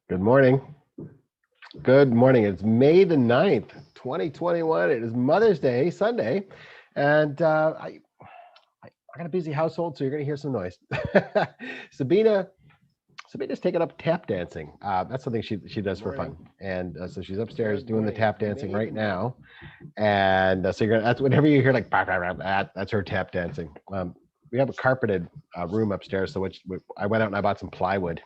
Good morning. Good morning. It's May the 9th, 2021. It is Mother's Day, Sunday. And I got a busy household, so you're going to hear some noise. Sabina's taking up tap dancing. That's something she does for fun. And so she's upstairs doing the tap dancing right now. And so that's whenever you hear like, that's her tap dancing. We have a carpeted room upstairs, so I went out and I bought some plywood.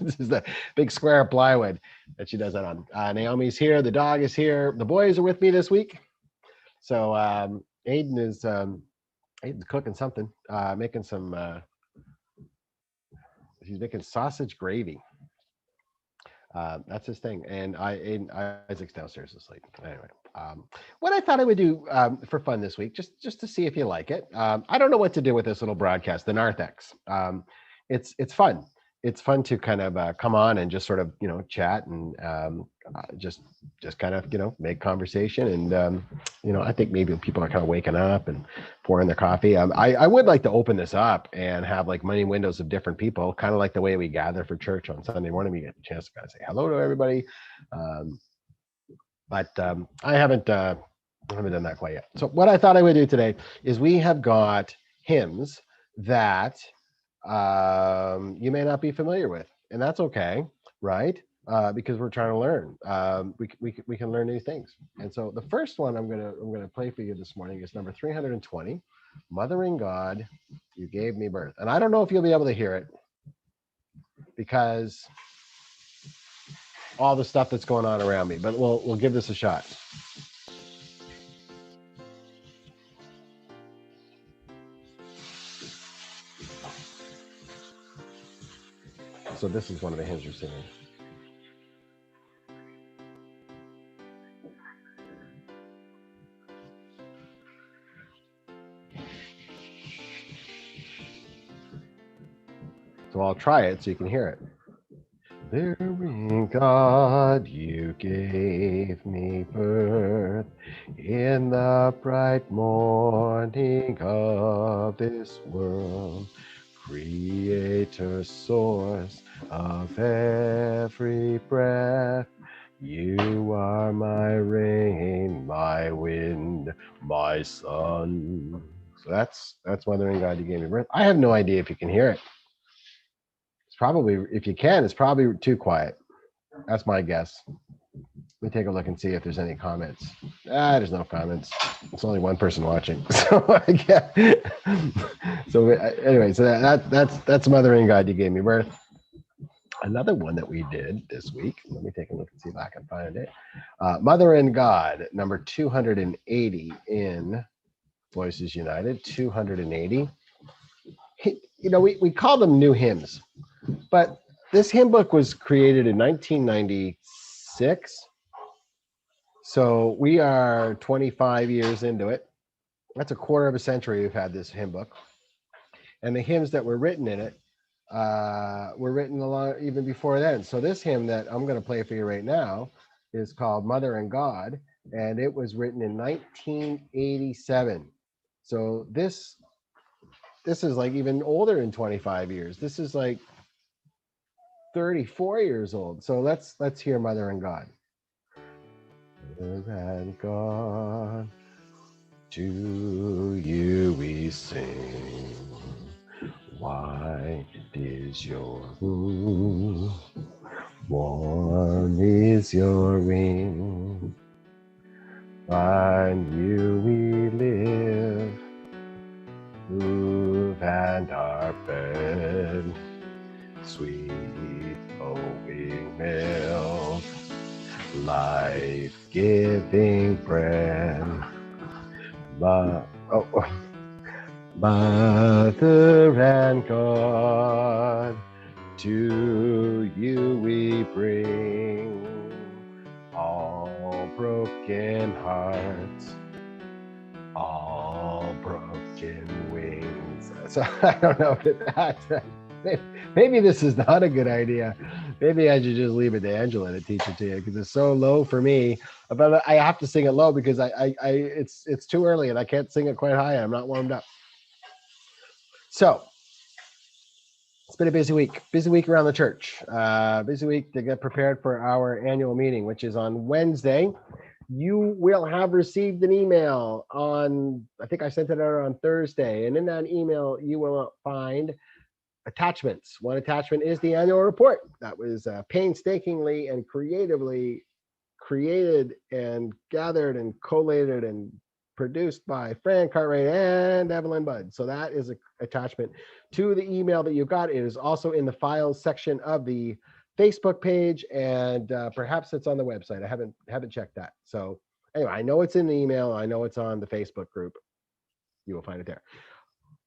This is the big square of plywood that she does that on. Naomi's here. The dog is here. The boys are with me this week. So Aiden's cooking something, making some. He's making sausage gravy. That's his thing. And Isaac's downstairs asleep. Anyway, what I thought I would do for fun this week, just to see if you like it. I don't know what to do with this little broadcast, the Narthex. It's fun. It's fun to kind of come on and just sort of chat and just kind of make conversation. And I think maybe people are kind of waking up and pouring their coffee. I would like to open this up and have like many windows of different people, kind of like the way we gather for church on Sunday morning. We get a chance to kind of say hello to everybody. But I haven't done that quite yet. So what I thought I would do today is we have got hymns that you may not be familiar with, and that's okay, right? Because we're trying to learn. We can learn new things. And so the first one I'm gonna play for you this morning is number 320, Mother in God, You Gave Me Birth. And I don't know if you'll be able to hear it because all the stuff that's going on around me, but we'll give this a shot. So this is one of the hymns you're singing. So I'll try it so you can hear it. There in God you gave me birth in the bright morning of this world, Creator, source of every breath. You are my rain, my wind, my sun. So that's Mother in God You Gave Me Birth. I have no idea if you can hear it. Probably, if you can, it's probably too quiet. That's my guess. Let me take a look and see if there's any comments. There's no comments. It's only one person watching. So anyway, so that's Mother in God You Gave Me Birth. Another one that we did this week. Let me take a look and see if I can find it. Mother in God, number 280 in Voices United. 280. We call them new hymns. But this hymn book was created in 1996. So we are 25 years into it. That's a quarter of a century we've had this hymn book. And the hymns that were written in it were written along even before then. So this hymn that I'm going to play for you right now is called Mother in God, and it was written in 1987. So this is like even older than 25 years. This is like 34 years old. So let's hear Mother in God. Mother and God, to you we sing. White is your womb, warm is your wing. On you we live, move and are fed. Sweet flowing milk, life-giving bread. Mother and God, to you we bring all broken hearts, all broken wings. So I don't know if that. Maybe this is not a good idea. Maybe I should just leave it to Angela to teach it to you because it's so low for me. But I have to sing it low because it's too early and I can't sing it quite high. I'm not warmed up. So It's been a busy week around the church. Busy week to get prepared for our annual meeting, which is on Wednesday. You will have received an email on, I think I sent it out on Thursday, and in that email, you will find attachments. One attachment is the annual report that was painstakingly and creatively created and gathered and collated and produced by Fran Cartwright and Evelyn Budd. So that is an attachment to the email that you got. It is also in the files section of the Facebook page, and perhaps it's on the website. I haven't checked that. So anyway, I know it's in the email. I know it's on the Facebook group. You will find it there.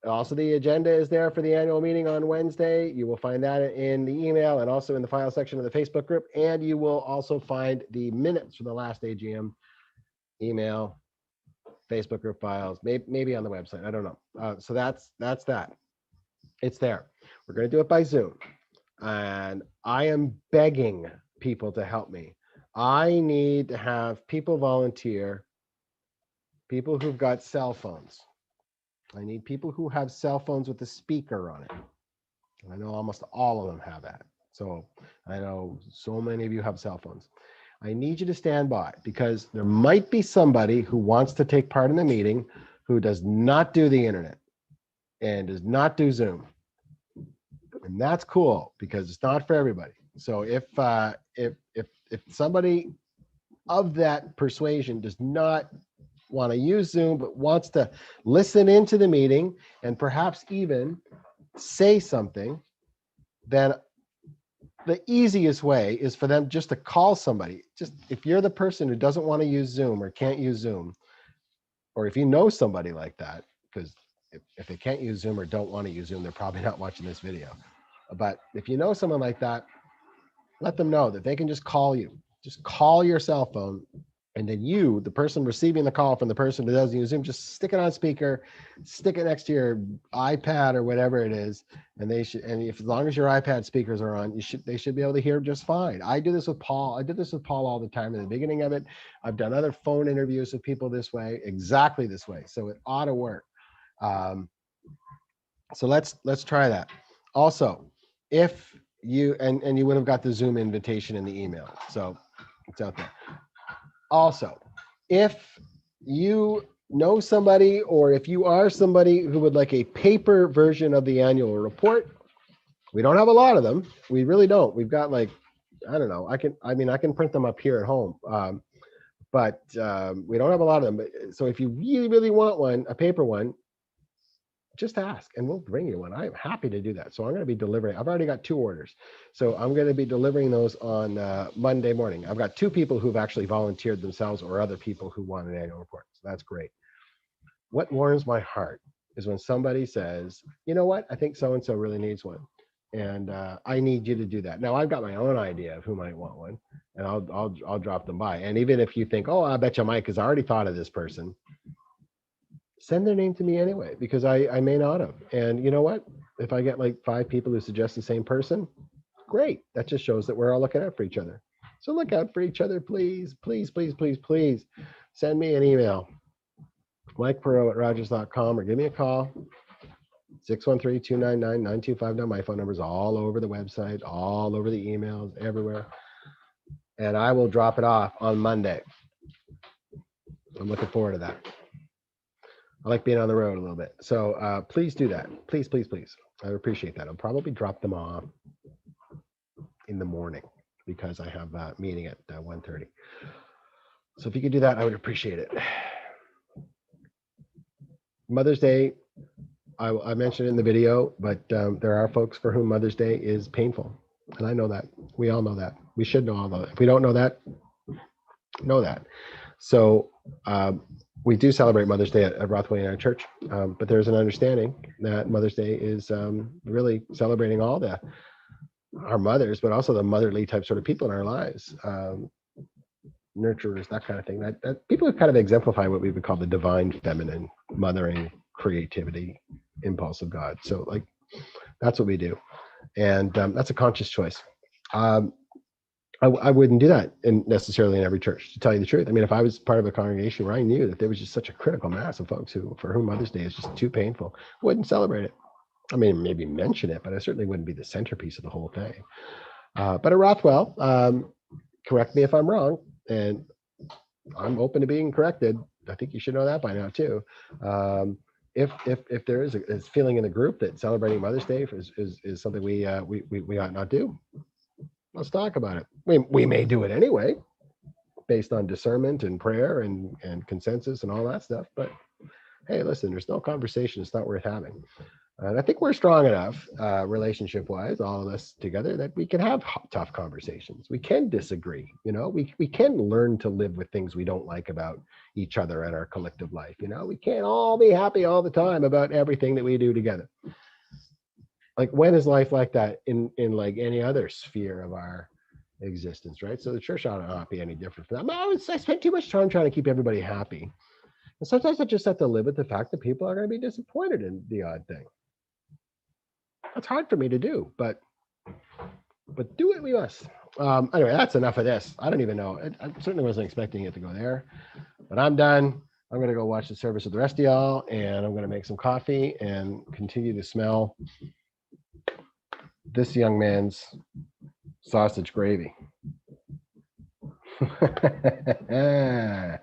Also, the agenda is there for the annual meeting on Wednesday. You will find that in the email and also in the file section of the Facebook group. And you will also find the minutes from the last AGM, email, Facebook group files, maybe on the website. I don't know. So that's that. It's there. We're going to do it by Zoom. And I am begging people to help me. I need to have people volunteer, people who've got cell phones. I need people who have cell phones with a speaker on it. I know almost all of them have that. So I know so many of you have cell phones. I need you to stand by because there might be somebody who wants to take part in the meeting who does not do the internet and does not do Zoom. And that's cool because it's not for everybody. So if somebody of that persuasion does not want to use Zoom, but wants to listen into the meeting and perhaps even say something, then the easiest way is for them just to call somebody. Just if you're the person who doesn't want to use Zoom or can't use Zoom, or if you know somebody like that, because if they can't use Zoom or don't want to use Zoom, they're probably not watching this video. But if you know someone like that, let them know that they can just call you. Just call your cell phone, and then you, the person receiving the call from the person who doesn't use Zoom, just stick it on speaker, stick it next to your iPad or whatever it is, and they should. And if as long as your iPad speakers are on, they should be able to hear just fine. I do this with Paul. I did this with Paul all the time in the beginning of it. I've done other phone interviews with people this way, exactly this way. So it ought to work. So let's try that. Also, if you and you would have got the Zoom invitation in the email, so it's out there. Also, if you know somebody or if you are somebody who would like a paper version of the annual report, we don't have a lot of them. We really don't. We've got like, I don't know. I can print them up here at home, but we don't have a lot of them. But, so if you really, really want one, a paper one, just ask and we'll bring you one. I'm happy to do that. So I'm going to be delivering. I've already got 2 orders. So I'm going to be delivering those on Monday morning. I've got 2 people who've actually volunteered themselves or other people who want an annual report. So that's great. What warms my heart is when somebody says, you know what, I think so-and-so really needs one. And I need you to do that. Now I've got my own idea of who might want one, and I'll drop them by. And even if you think, oh, I bet you Mike has already thought of this person, send their name to me anyway, because I may not have. And you know what? If I get like 5 people who suggest the same person, great. That just shows that we're all looking out for each other. So look out for each other, please, please, please, please, please. Send me an email, mikeperot@rogers.com, or give me a call, 613-299-9259. My phone number is all over the website, all over the emails, everywhere. And I will drop it off on Monday. I'm looking forward to that. I like being on the road a little bit. So please do that. Please, please, please. I appreciate that. I'll probably drop them off in the morning because I have a meeting at 1:30. So if you could do that, I would appreciate it. Mother's Day, I mentioned in the video, but there are folks for whom Mother's Day is painful. And I know that. We all know that. We should know all that. If we don't know that, know that. So we do celebrate Mother's Day at Rothway in our church, but there's an understanding that Mother's Day is really celebrating all our mothers, but also the motherly type sort of people in our lives, nurturers, that kind of thing. That people who kind of exemplify what we would call the divine feminine, mothering, creativity, impulse of God. So like that's what we do, and that's a conscious choice. I wouldn't do that necessarily in every church, to tell you the truth. I mean, if I was part of a congregation where I knew that there was just such a critical mass of folks for whom Mother's Day is just too painful, I wouldn't celebrate it. I mean, maybe mention it, but I certainly wouldn't be the centerpiece of the whole thing. But at Rothwell, correct me if I'm wrong, and I'm open to being corrected. I think you should know that by now too. If there is a feeling in the group that celebrating Mother's Day is something we ought not do, let's talk about it. We may do it anyway, based on discernment and prayer and consensus and all that stuff. But hey, listen, there's no conversation it's not worth having. And I think we're strong enough, relationship-wise, all of us together, that we can have tough conversations. We can disagree. We can learn to live with things we don't like about each other and our collective life. We can't all be happy all the time about everything that we do together. Like, when is life like that in like any other sphere of our existence, right? So the church ought not be any different from that. I spend too much time trying to keep everybody happy. And sometimes I just have to live with the fact that people are going to be disappointed in the odd thing. That's hard for me to do, but do it we must. Anyway, that's enough of this. I don't even know. I certainly wasn't expecting it to go there, but I'm done. I'm going to go watch the service with the rest of y'all, and I'm going to make some coffee and continue to smell this young man's sausage gravy.